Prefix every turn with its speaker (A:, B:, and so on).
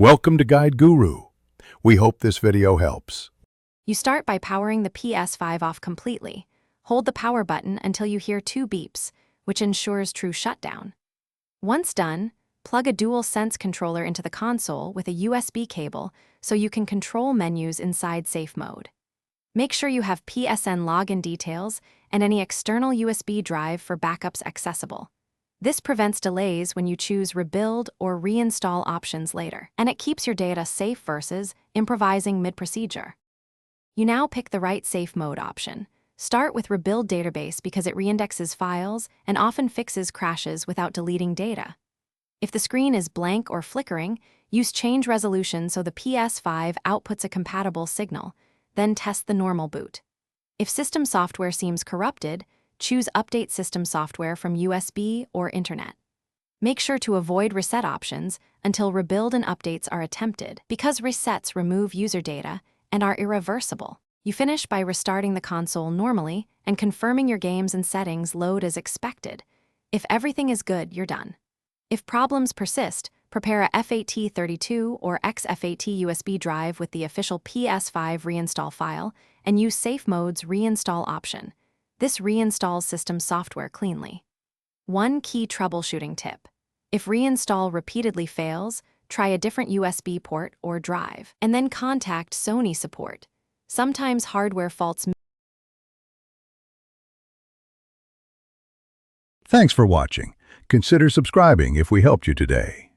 A: Welcome to Guide Guru. We hope this video helps.
B: You start by powering the Ps5 off completely. Hold the power button until you hear 2 beeps, which ensures true shutdown. Once done, plug a DualSense controller into the console with a USB cable so you can control menus inside safe mode. Make sure you have PSN login details and any external USB drive for backups accessible. This prevents delays when you choose rebuild or reinstall options later, and it keeps your data safe versus improvising mid-procedure. You now pick the right safe mode option. Start with Rebuild Database because it reindexes files and often fixes crashes without deleting data. If the screen is blank or flickering, use Change Resolution so the Ps5 outputs a compatible signal, then test the normal boot. If system software seems corrupted, choose Update System Software from USB or Internet. Make sure to avoid reset options until rebuild and updates are attempted because resets remove user data and are irreversible. You finish by restarting the console normally and confirming your games and settings load as expected. If everything is good, you're done. If problems persist, prepare a FAT32 or XFAT USB drive with the official Ps5 reinstall file and use Safe Mode's reinstall option. This reinstalls system software cleanly. One key troubleshooting tip. If reinstall repeatedly fails, try a different USB port or drive, and then contact Sony support. Sometimes hardware faults.
A: Thanks for watching. Consider subscribing if we helped you today.